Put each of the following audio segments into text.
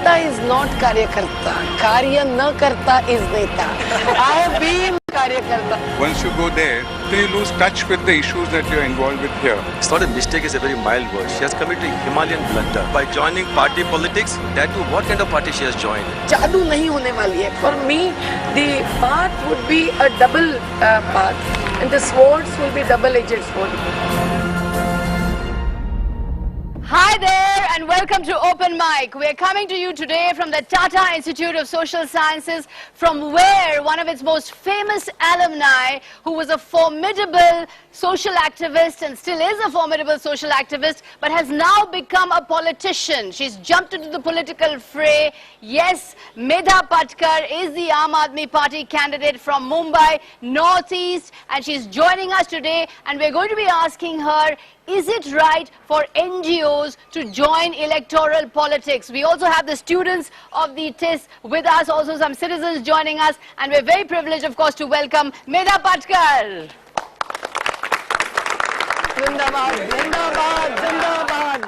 Neta is not Karyakarta. Karya na karta is Neta. I have been Karyakarta. Once you go there, then you lose touch with the issues that you are involved with here. It's not a mistake, it's a very mild word. She has committed a Himalayan blunder by joining party politics. That too, what kind of party she has joined? Jadoo nahi hone wali hai. For me, the path would be a double path, and the swords will be double-edged sword. Hi there and welcome to Open Mic. We're coming to you today from the Tata Institute of Social Sciences, from where one of its most famous alumni, who was a formidable social activist and still is a formidable social activist, but has now become a politician. She's jumped into the political fray. Yes, Medha Patkar is the Aam Aadmi Party candidate from Mumbai, Northeast, and she's joining us today, and we're going to be asking her, is it right for NGOs to join electoral politics? We also have the students of the TIS with us, also some citizens joining us, and we're very privileged, of course, to welcome Medha Patkar. Zindabad, Zindabad, Zindabad.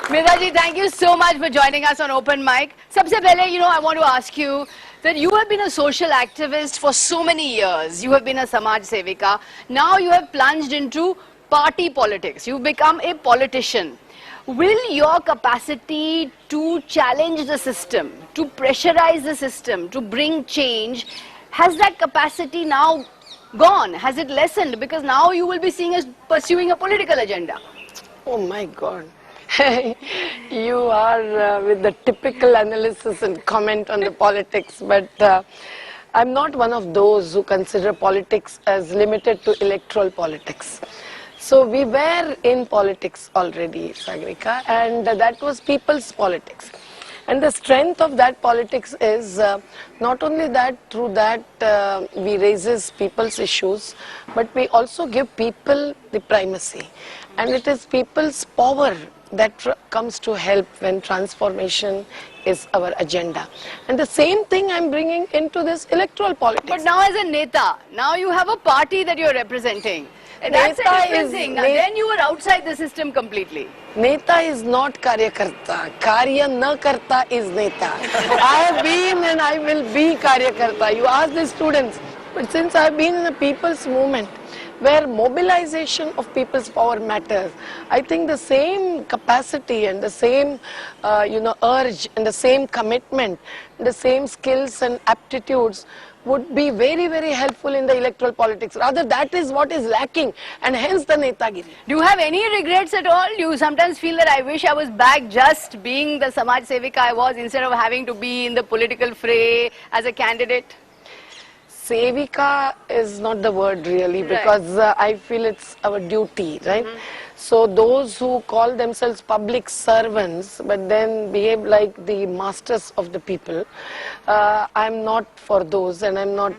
Medha ji, thank you so much for joining us on Open Mic. Sabse pehle, I want to ask you that you have been a social activist for so many years. You have been a Samaj Sevika. Now you have plunged into party politics. You've become a politician. Will your capacity to challenge the system, to pressurize the system, to bring change, has that capacity now gone? Has it lessened? Because now you will be seen as pursuing a political agenda. Oh my God. You are with the typical analysis and comment on the politics, but I'm not one of those who consider politics as limited to electoral politics. So we were in politics already, Sagrika, and that was people's politics. And the strength of that politics is not only that through that we raises people's issues, but we also give people the primacy. And it is people's power that comes to help when transformation is our agenda. And the same thing I'm bringing into this electoral politics. But now as a Neta, now you have a party that you're representing. That's a different thing. Then you were outside the system completely. Neta is not Karyakarta. Karya na karta is Neta. I have been and I will be Karyakarta. You ask the students. But since I have been in a people's movement where mobilization of people's power matters, I think the same capacity and the same urge and the same commitment, the same skills and aptitudes would be very, very helpful in the electoral politics. Rather, that is what is lacking, and hence the Netagiri. Do you have any regrets at all? Do you sometimes feel that I wish I was back just being the Samaj Sevika I was instead of having to be in the political fray as a candidate? Sevika is not the word really, because I feel it's our duty, right? So those who call themselves public servants but then behave like the masters of the people, I'm not for those, and I'm not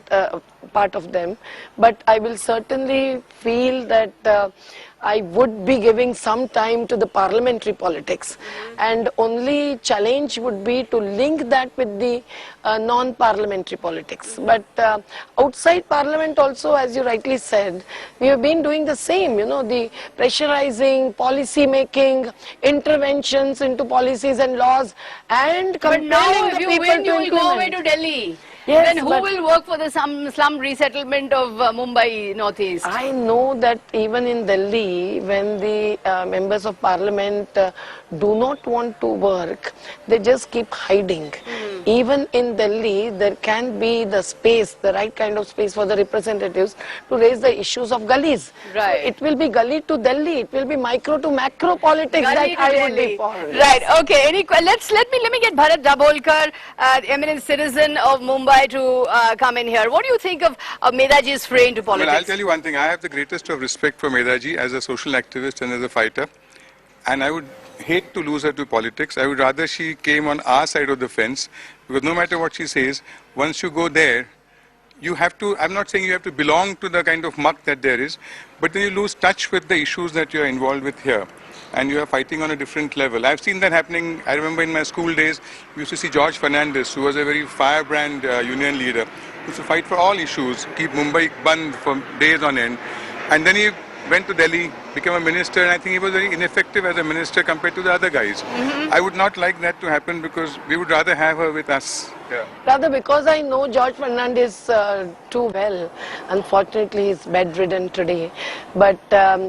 part of them. But I will certainly feel that I would be giving some time to the parliamentary politics, and only challenge would be to link that with the non-parliamentary politics. But outside parliament also, as you rightly said, we have been doing the same, the pressurizing, policy making, interventions into policies and laws, and compelling the people to implement. But now if you win, you will go away to Delhi. Yes, then who will work for the slum resettlement of Mumbai Northeast? I know that even in Delhi, when the members of parliament do not want to work, they just keep hiding. Even in Delhi, there can be the space, the right kind of space for the representatives to raise the issues of gullies. Right. So it will be gully to Delhi. It will be micro to macro politics gully that I would be for. Right. Okay. Let me get Bharat Dabholkar, eminent citizen of Mumbai, to come in here. What do you think of Medha ji's fray into politics? Well, I'll tell you one thing. I have the greatest of respect for Medha ji as a social activist and as a fighter. And I would hate to lose her to politics. I would rather she came on our side of the fence, because no matter what she says, once you go there, you have to, I'm not saying you have to belong to the kind of muck that there is, but then you lose touch with the issues that you're involved with here. And you are fighting on a different level. I've seen that happening. I remember in my school days, we used to see George Fernandes, who was a very firebrand union leader, who used to fight for all issues, keep Mumbai band for days on end. And then he went to Delhi, became a minister, and I think he was very ineffective as a minister compared to the other guys. I would not like that to happen because we would rather have her with us. Yeah. Rather, because I know George Fernandez too well. Unfortunately, he's bedridden today. But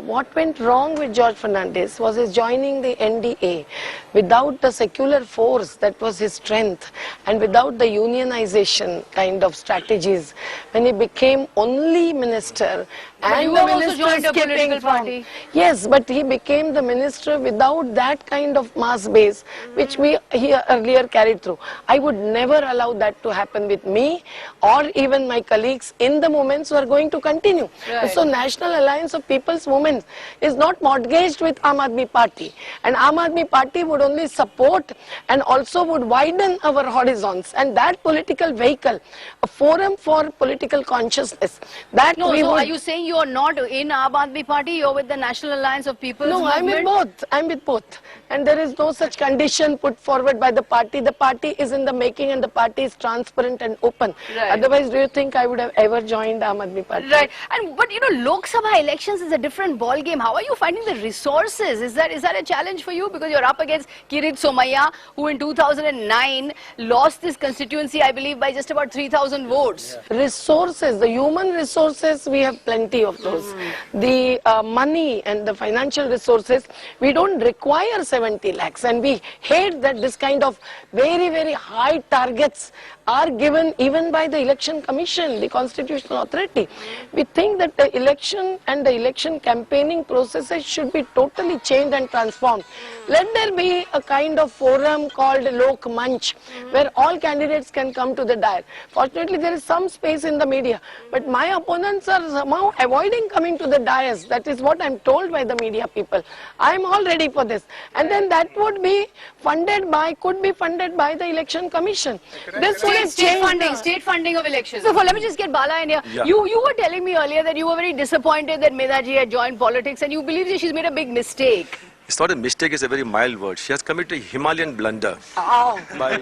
what went wrong with George Fernandez was his joining the NDA without the secular force that was his strength, and without the unionization kind of strategies. When he became only minister, But you the have also minister joined a skipping political from- party. Yes, but he became the minister without that kind of mass base, which he earlier carried through. I would never allow that to happen with me or even my colleagues in the movements who are going to continue. Right. So National Alliance of People's Movements is not mortgaged with Aam Aadmi Party, and Aam Aadmi Party would only support and also would widen our horizons, and that political vehicle, a forum for political consciousness, that No, we so would... are you saying you are not in Aam Aadmi Party, you're with the National Alliance of People's No, I'm Movement? with both. I'm with both. And there is no such condition put forward by the party. The party is in the making and the party is transparent and open. Right. Otherwise, do you think I would have ever joined Aam Aadmi Party? Right, but you know, Lok Sabha elections is a different ball game. How are you finding the resources? Is that a challenge for you? Because you're up against Kirit Somaiya, who in 2009 lost this constituency, I believe, by just about 3,000 votes. Resources, the human resources, we have plenty of those. The money and the financial resources, we don't require 70 lakhs, and we hate that this kind of very, very high targets are given even by the Election Commission, the constitutional authority. We think that the election and the election campaigning processes should be totally changed and transformed. Let there be a kind of forum called Lok Manch, where all candidates can come to the dais. Fortunately, there is some space in the media, but my opponents are somehow avoiding coming to the dais. That is what I'm told by the media people. I'm all ready for this. And then that would be funded by, could be funded by the Election Commission. This would have changed State funding of elections. So let me just get Bala in here. Yeah. You were telling me earlier that you were very disappointed that Medhaji had joined politics, and you believe that she's made a big mistake. It's not a mistake, it's a very mild word. She has committed a Himalayan blunder Oh. by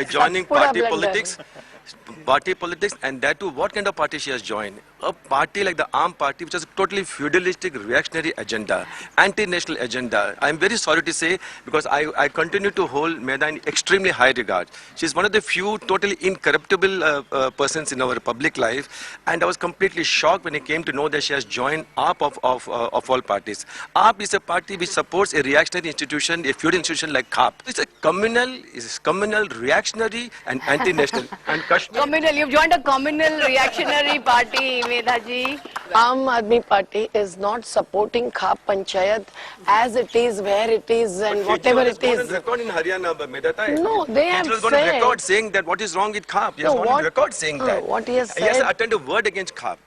joining Satpura party blunder. politics, and that too, what kind of party she has joined? A party like the Aam Party, which has a totally feudalistic, reactionary agenda, anti-national agenda. I'm very sorry to say, because I continue to hold Medha in extremely high regard. She's one of the few totally incorruptible persons in our public life, and I was completely shocked when I came to know that she has joined AAP of all parties. AAP is a party which supports a reactionary institution, a feudal institution like CAP. It's a communal, reactionary, and anti-national. And Kashmir. Communal, you've joined a communal reactionary party, Medhaji. Aam Aadmi Party is not supporting Khap Panchayat as it is, where it is, and whatever it Kejriwal has is. gone on record in Haryana, Medha. No, they have Kejriwal has gone on said- record saying that what is wrong with CAP. He has No, gone on what- record saying that. what he has He has said- uttered a word against CAP.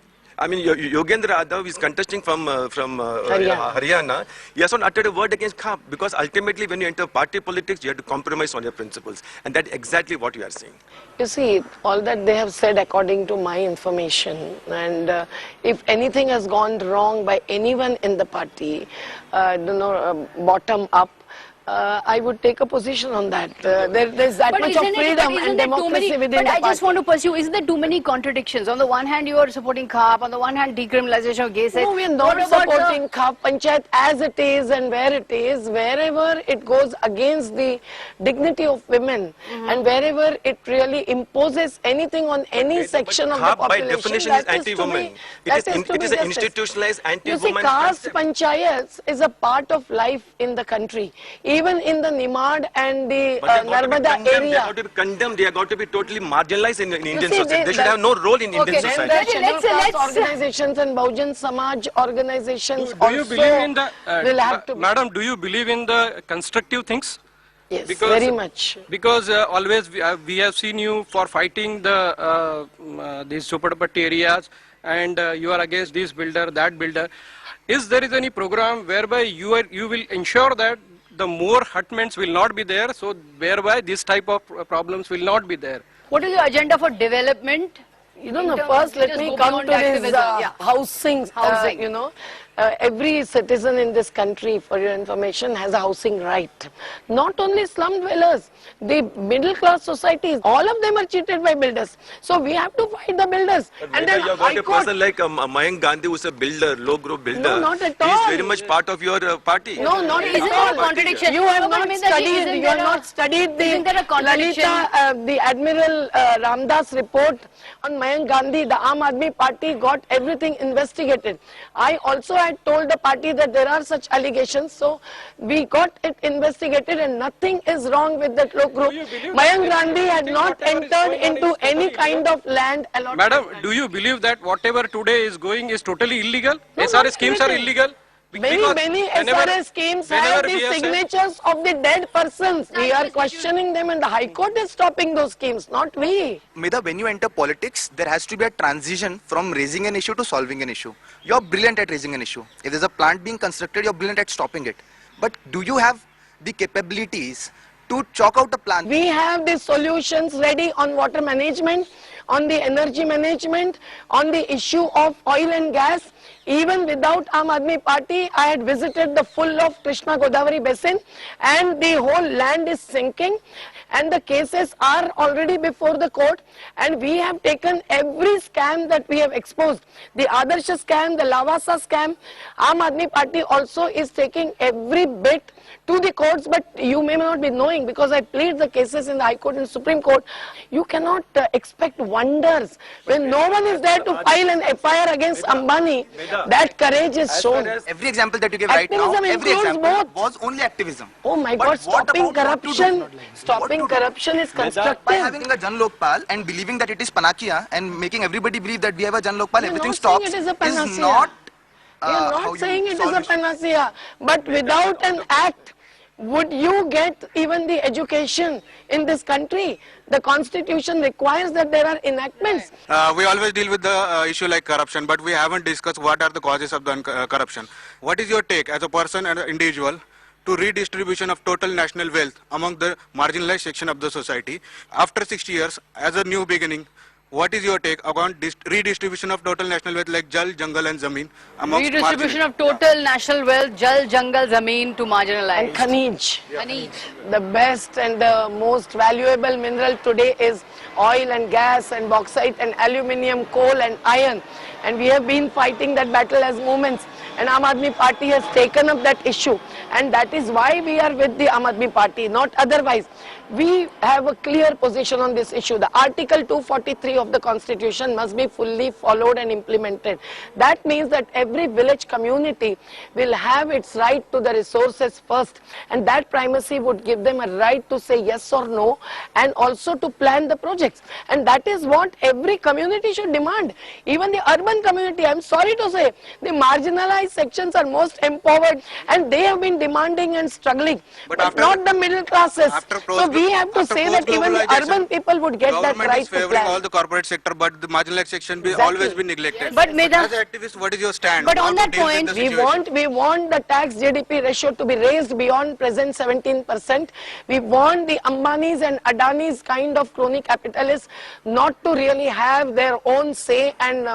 I mean, Yogendra Yadav is contesting from Haryana. Haryana. He has not uttered a word against CAP, because ultimately when you enter party politics, you have to compromise on your principles. And that's exactly what you are saying. You see, all that they have said according to my information, and if anything has gone wrong by anyone in the party, bottom up, I would take a position on that. There's that much of freedom and democracy within the But I party. just want to pursue, isn't there too many contradictions? On the one hand, you are supporting CAP, on the one hand, decriminalization of gay sex. No, we are not What about the- supporting Khap Panchayat as it is and where it is. Wherever it goes against the dignity of women, and wherever it really imposes anything on any section of the CAP by population, definition that is anti-woman. to be- It that is to an be justice. institutionalized You see, anti-woman caste concept. panchayats is a part of life in the country. Even in the Nimad and the But they have got to be Narmada condemned, they area. have got to be condemned, they have got to be totally marginalized in Indian see, society. They should that- have no role in Indian Okay, then society. And the scheduled Let's- caste organizations and Bahujan Samaj organizations Do you also believe in the, will have to be. Madam, do you believe in the constructive things? Yes, Because- very much. Because always we have seen you for fighting these Choppadapatti areas, and you are against this builder, that builder. Is there any program whereby you will ensure that the more hutments will not be there, so whereby this type of problems will not be there? What is your agenda for development? You don't know, In terms first of let just me go come beyond to this activism, yeah. housing, Housing. every citizen in this country, for your information, has a housing right. Not only slum dwellers, the middle class societies, all of them are cheated by builders. So we have to fight the builders. And then you got a person like Mayank Gandhi, who's a builder, low growth builder. No, not at He's all. very much part of your party. No, not at Isn't there all. a contradiction? You have No, but not Mehta ji, studied. isn't You there have a- not studied the isn't there a contradiction? Lalita, the Admiral Ramdas report on Mayank Gandhi. The Aam Aadmi Party got everything investigated. I also had told the party that there are such allegations, so we got it investigated, and nothing is wrong with that low group. Mayank Gandhi had not entered into any kind of land allotment. Madam, do you believe that whatever today is going is totally illegal? No, SRS not schemes are everything. illegal? Many Because SRS schemes have whenever the we have said- signatures of the dead persons. We are questioning them, and the High Court is stopping those schemes, not we. Meda, when you enter politics, there has to be a transition from raising an issue to solving an issue. You're brilliant at raising an issue. If there's a plant being constructed, you're brilliant at stopping it. But do you have the capabilities to chalk out a plan? We have the solutions ready on water management, on the energy management, on the issue of oil and gas. Even without Aam Aadmi Party, I had visited the full of Krishna Godavari basin, and the whole land is sinking, and the cases are already before the court, and we have taken every scam that we have exposed. The Adarsha scam, the Lavasa scam. Aam Aadmi Party also is taking every bit to the courts, but you may not be knowing, because I plead the cases in the High Court and Supreme Court. You cannot expect wonders when no one is there to file an FIR against Ambani. That courage is shown. Every example that you give right now, Activism every includes example both. was only activism. Oh my But God, what stopping about what to do? corruption, What stopping to do? corruption is By constructive. having a Jan Lokpal and believing that it is Panakia and making everybody believe that we have a Jan Lokpal, We are everything not saying stops, it is a is panacea. not We are how not you saying it is solve a issues. panacea, but without an act, would you get even the education in this country? The constitution requires that there are enactments. We always deal with the issue like corruption, but we haven't discussed what are the causes of the corruption. What is your take as a person and an individual to redistribution of total national wealth among the marginalized section of the society after 60 years as a new beginning? What is your take on redistribution of total national wealth like Jal, Jungle and Zameen amongst Redistribution of total national wealth, Jal, Jungle, Zameen to And marginalized. Khanij. Khanij. The best and the most valuable mineral today is oil and gas and bauxite and aluminium, coal and iron. And we have been fighting that battle as movements. And Aam Aadmi Party has taken up that issue. And that is why we are with the Aam Aadmi Party, not otherwise. We have a clear position on this issue. The Article 243 of the Constitution must be fully followed and implemented. That means that every village community will have its right to the resources first. And that primacy would give them a right to say yes or no, and also to plan the projects. And that is what every community should demand. Even the urban community, I'm sorry to say, the marginalized sections are most empowered, and they have been demanding and struggling, but after- not the middle classes. So we have to after say that even the post-globalization, urban people would get that government right is to favoring all plan. the corporate sector, but the marginalized section will Exactly. always be neglected. But Meda- as an activist, what is your stand? But How on to that deal with point, the We situation? want the tax GDP ratio to be raised beyond present 17%. We want the Ambanis and Adanis kind of crony capitalists not to really have their own say and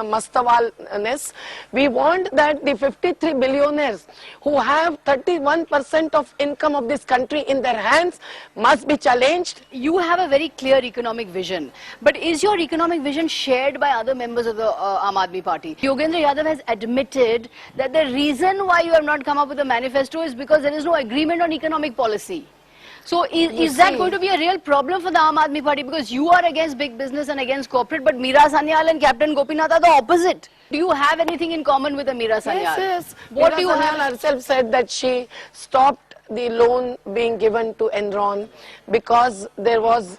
mastawalness. We want that the 53 billionaires who have 31% of income of this country in their hands must be challenged. You have a very clear economic vision, but is your economic vision shared by other members of the Aam Aadmi Party? Yogendra Yadav has admitted that the reason why you have not come up with a manifesto is because there is no agreement on economic policy. So is that see- going to be a real problem for the Aam Aadmi Party? Because you are against big business and against corporate, but Meera Sanyal and Captain Gopinath are the opposite. Do you have anything in common with the Meera Sanyal? Yes. What Meera do you Sanyal have? herself said that she stopped the loan being given to Enron because there was,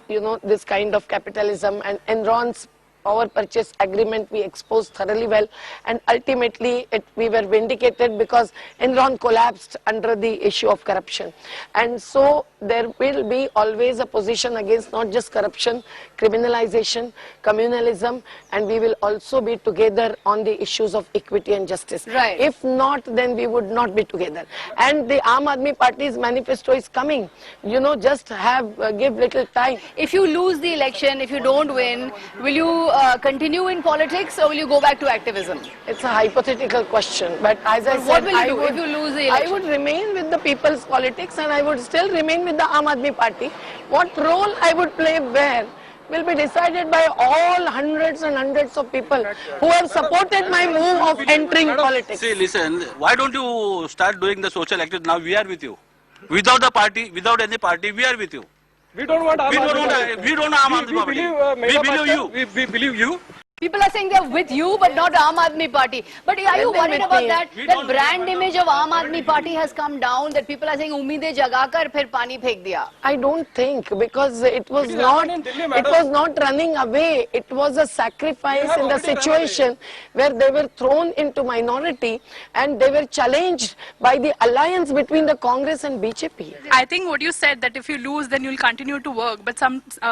this kind of capitalism, and Enron's power purchase agreement we exposed thoroughly well, and ultimately we were vindicated because Enron collapsed under the issue of corruption. And so there will be always a position against not just corruption, criminalization, communalism, and we will also be together on the issues of equity and justice. Right. If not, then we would not be together. And the Aam Aadmi Party's manifesto is coming. Just give little time. If you lose the election, if you don't win, will you continue in politics or will you go back to activism? It's a hypothetical question, but as I But said, what will you I do would, if you lose the I election? would remain with the people's politics and I would still remain with the Aam Aadmi Party. What role I would play where will be decided by all hundreds and hundreds of people who have supported my move of entering politics. See, listen, why don't you start doing the social activity? Now we are with you. Without the party, without any party, we are with you. We don't want Aam We don't Aadmi want, Party. we don't know Aam Aadmi We Party. believe, We believe you. We believe you. People are saying they're with you, but not Aam Aadmi Party. But are you Let them worried with about me. that? We That don't brand image of Aam Aadmi Party has come down. That people are saying, "Umeedin jagakar phir pani phek diya." I don't think, because it was is not happening in Delhi, it madam. was not running away. It was a sacrifice have in the already run situation where they were thrown into minority and they were challenged by the alliance between the Congress and BJP. I think what you said, that if you lose, then you'll continue to work. But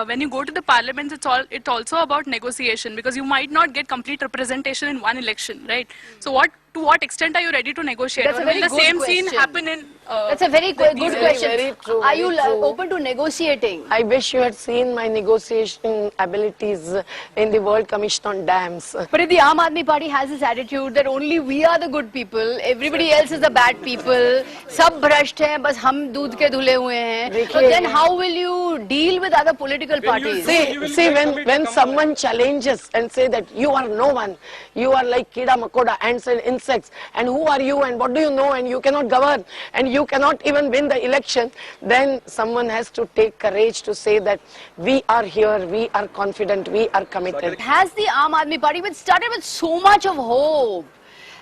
when you go to the parliaments, it's also about negotiation, because you might not get complete representation in one election, right? So to what extent are you ready to negotiate? That's a Or very will the good same scene question. happen in? That's a very good Very, question. very true, Are very you true. open to negotiating? I wish you had seen my negotiation abilities in the World Commission on Dams. But if the Aam Aadmi Party has this attitude that only we are the good people, everybody else is the bad people, सब भ्रष्ट हैं, बस हम दूध के धुले हुए हैं, so देखिए, then how will you deal with other political parties? See, when someone challenges and say that you are no one, you are like kida makoda, ants and insects, and who are you and what do you know, and you cannot govern and you cannot even win the election, then someone has to take courage to say that we are here, we are confident, we are committed. Has the Aam Aadmi Party, which started with so much of hope,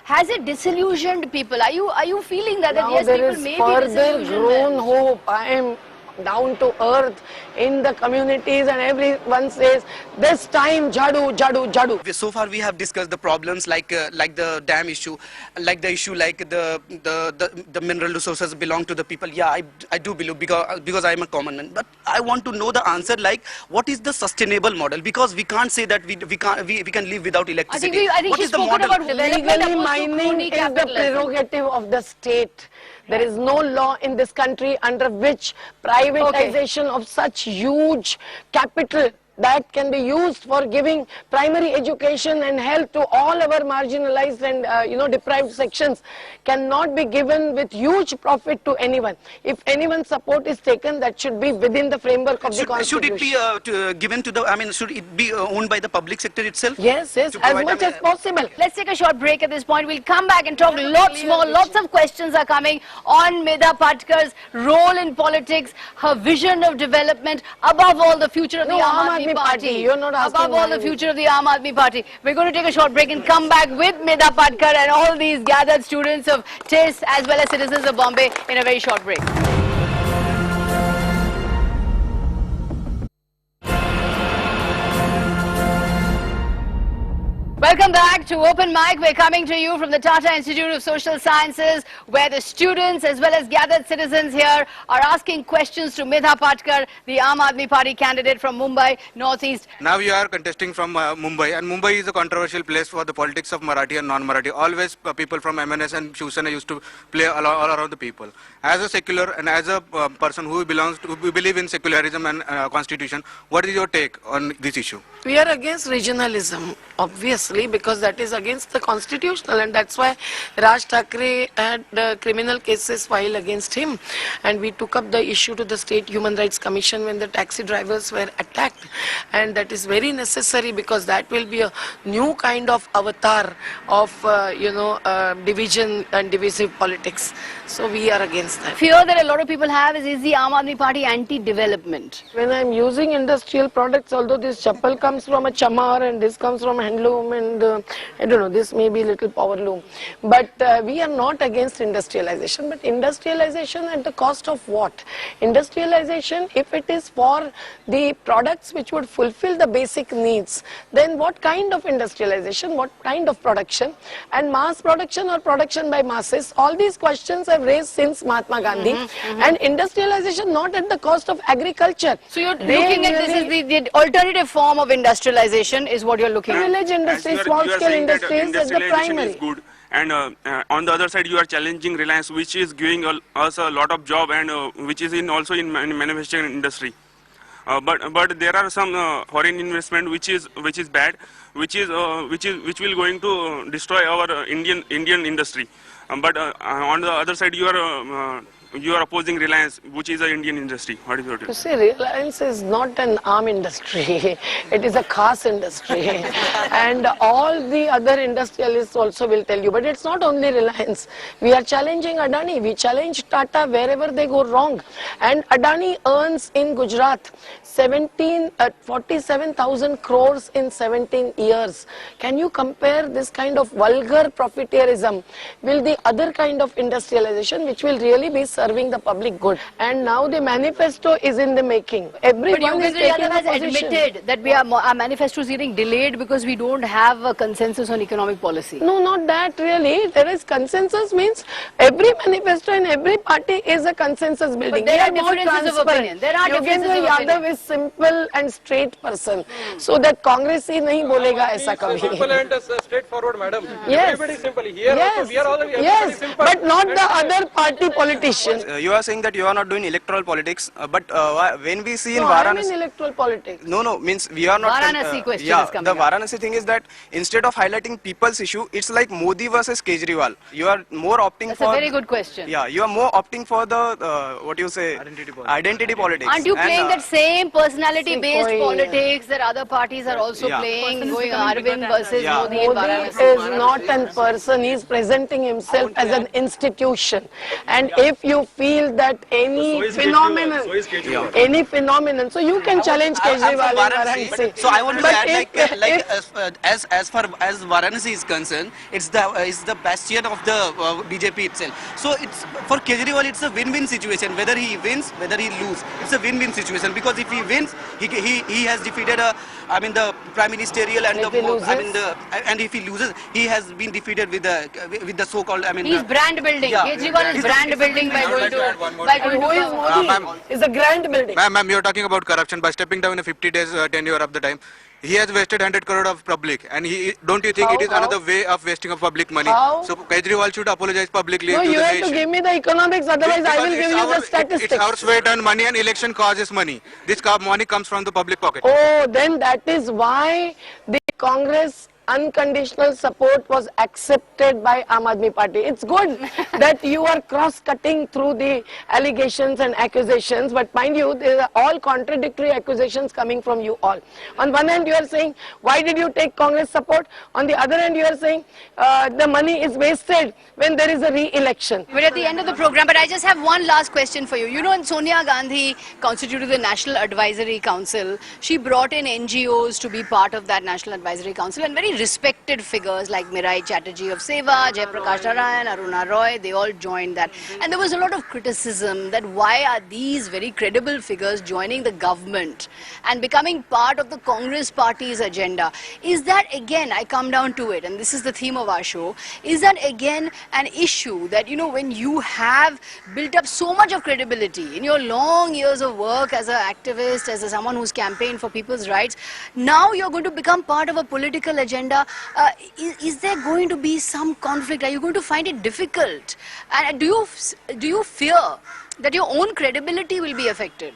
has it disillusioned people? Are you feeling that Now yes, there people is may be further disillusioned? grown hope. I am down to earth in the communities and everyone says, this time jadu, jadu, jadu. So far we have discussed the problems like the dam issue, like the issue like the mineral resources belong to the people. Yeah, I do believe, because I am a common man. But I want to know the answer, like what is the sustainable model, because we can't say that we can live without electricity. I think What she's is the spoken model? about development Legally, opposed to mining crony is the capitalism. prerogative of the state. There is no law in this country under which privatization of such huge capital that can be used for giving primary education and health to all our marginalized and deprived sections cannot be given with huge profit to anyone. If anyone's support is taken, that should be within the framework of the Should constitution. it be given to the? Should it be owned by the public sector itself? Yes, To as provide, much as possible. Let's take a short break at this point. We'll come back and talk lots more. Lots of questions are coming on Medha Patkar's role in politics, her vision of development, above all the future of the Aam Aadmi Party. You're not asking above all my the future of the Aam Aadmi Party. We're going to take a short break and come back with Medha Patkar and all these gathered students of TISS as well as citizens of Bombay in a very short break. Welcome back to Open Mic. We're coming to you from the Tata Institute of Social Sciences, where the students as well as gathered citizens here are asking questions to Medha Patkar, the Aam Aadmi Party candidate from Mumbai, Northeast. Now you are contesting from Mumbai, and Mumbai is a controversial place for the politics of Marathi and non-Marathi. Always people from MNS and Shiv Sena used to play all around the people. As a secular and as a person who believe in secularism and constitution, what is your take on this issue? We are against regionalism, obviously, because that is against the constitutional, and that's why Raj Thackeray had criminal cases filed against him, and we took up the issue to the State Human Rights Commission when the taxi drivers were attacked, and that is very necessary because that will be a new kind of avatar of division and divisive politics. So we are against that. Fear that a lot of people have is the Aam Aadmi Party anti-development? When I'm using industrial products, although this chappal comes from a chamar and this comes from handloom and I don't know, this may be little power loom. But we are not against industrialization, but industrialization at the cost of what? Industrialization, if it is for the products which would fulfill the basic needs, then what kind of industrialization, what kind of production, and mass production or production by masses, all these questions have raised since Mahatma Gandhi, and industrialization not at the cost of agriculture. So you're looking at this as the alternative form of industrialization is what you're looking at. Village industry, small scale industries as the primary. Is good. And on the other side, you are challenging Reliance, which is giving us a lot of job and which is also in manufacturing industry. but there are some foreign investment which is bad, which will going to destroy our Indian industry. But on the other side, you are opposing Reliance, which is an Indian industry. What is your take? You see, Reliance is not an arm industry. It is a cars industry. And all the other industrialists also will tell you. But it's not only Reliance. We are challenging Adani. We challenge Tata wherever they go wrong. And Adani earns in Gujarat 47,000 crores in 17 years. Can you compare this kind of vulgar profiteerism with the other kind of industrialization which will really be serving the public good? And now the manifesto is in the making. Everyone But is Yogendra taking Yadav a has position. admitted that our manifesto is getting delayed because we don't have a consensus on economic policy. No, not that really. There is consensus means every manifesto in every party is a consensus building. But there We are more differences of opinion. transparent. There are differences Yogendra of Yadav opinion. is simple and straight person. So that Congress ही नहीं बोलेगा ऐसा Simple कभी. and straightforward, madam. Yes. Everybody simple. Here Yes. also, we are all everybody Yes. simple. But not the other party politicians. You are saying that you are not doing electoral politics, but when we see in No, I am in Varanasi, electoral politics. no, means we are not. Varanasi question yeah, is coming the up. Varanasi thing is that instead of highlighting people's issue, it's like Modi versus Kejriwal. You are more opting That's for. a very good question. Yeah, you are more opting for the what you say identity politics. Aren't you And, playing that same personality-based See, politics that other parties are also Yeah. playing, going Arvind versus Yeah. Modi in Modi Varanasi? is not a person, he is presenting himself as an institution. And if you feel that any phenomenon, so you can challenge Kejriwal in Varanasi. So I want to But add, if- as far as Varanasi is concerned, it's the bastion of the BJP itself. So it's for Kejriwal, it's a win-win situation. Whether he wins, whether he loses, it's a win-win situation. Because if he wins, he has defeated the prime ministerial and If he loses? and if he loses, he has been defeated with the so-called He's brand building. Yeah. Kejriwal is brand building by going to. And who is Modi? Is a grand building. Ma'am, you're talking about corruption. By stepping down in a 50 days tenure of the time, he has wasted 100 crore of public. And don't you think How? it is another way of wasting of public money? How? So Kejriwal should apologize publicly No, to you the have to nation. give me the economics, otherwise I will Because give it's you the our- statistics. It's our sweat and money, and election causes money. This money comes from the public pocket. Oh, then that is why the Congress unconditional support was accepted by Aam Aadmi Party. It's good that you are cross-cutting through the allegations and accusations, but mind you, there are all contradictory accusations coming from you all. On one hand, you are saying, why did you take Congress support? On the other hand, you are saying the money is wasted when there is a re-election. We're at the end of the program, but I just have one last question for you. You know, when Sonia Gandhi constituted the National Advisory Council, she brought in NGOs to be part of that National Advisory Council, and very respected figures like Mirai Chatterjee of Seva, Jayaprakash Narayan, Aruna Roy, they all joined that. And there was a lot of criticism that why are these very credible figures joining the government and becoming part of the Congress party's agenda? Is that again, I come down to it, and this is the theme of our show, is that again an issue that, you know, when you have built up so much of credibility in your long years of work as an activist, as someone who's campaigned for people's rights, now you're going to become part of a political agenda. Is there going to be some conflict? Are you going to find it difficult? And do you fear that your own credibility will be affected?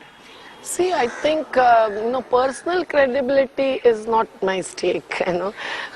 See, I think personal credibility is not my stake.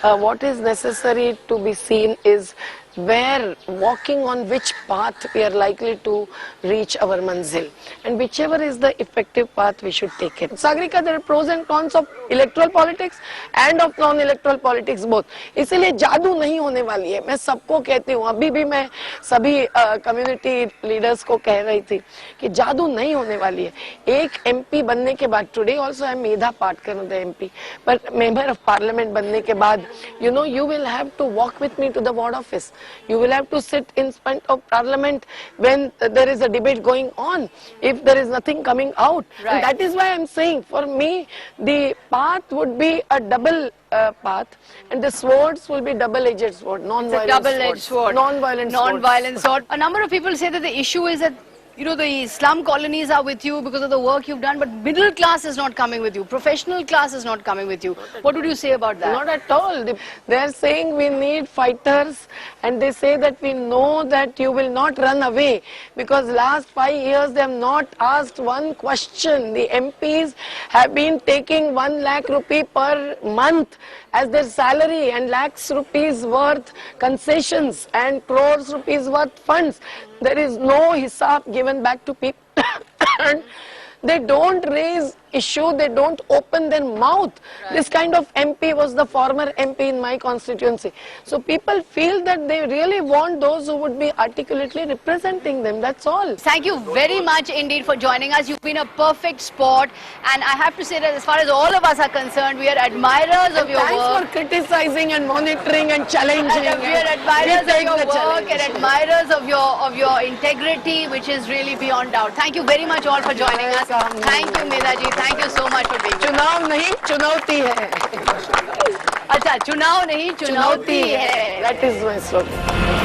What is necessary to be seen is where, walking on which path we are likely to reach our manzil, and whichever is the effective path we should take it. Sagarika, there are pros and cons of electoral politics and of non-electoral politics both. इसलिए जादू नहीं होने वाली है. मैं सबको कहती हूँ, अभी भी मैं सभी कम्युनिटी लीडर्स को कह रही थी कि जादू नहीं होने वाली है. एक MP बनने के बाद, today also I am Medha Patkar, the MP, but member of parliament बनने के बाद, you will have to walk with me to the ward office. You will have to sit in front of parliament when there is a debate going on, if there is nothing coming out. Right. And that is why I am saying, for me, the path would be a double path, and the swords will be double-edged sword, It's a double-edged sword. Non-violent Non-violent sword. A number of people say that the issue is that You know, the slum colonies are with you because of the work you've done, but middle class is not coming with you. Professional class is not coming with you. What would you say about that? Not at all. They're saying we need fighters, and they say that we know that you will not run away, because last 5 years they have not asked one question. The MPs have been taking 1 lakh rupee per month as their salary, and lakhs rupees worth concessions and crores rupees worth funds. There is no hisab given back to people. And they don't raise issue, they don't open their mouth. Right. This kind of MP was the former MP in my constituency. So people feel that they really want those who would be articulately representing them, that's all. Thank you very much indeed for joining us. You've been a perfect sport, and I have to say that as far as all of us are concerned, we are admirers of your work. Thanks for criticizing and monitoring and challenging. And we are admirers of your work and admirers of your integrity, which is really beyond doubt. Thank you very much all for joining us. Thank you, Medhaji. Thank you so much for being here. चुनाव नहीं, चुनौती है. अच्छा, चुनाव नहीं, चुनौती है. That is my slogan.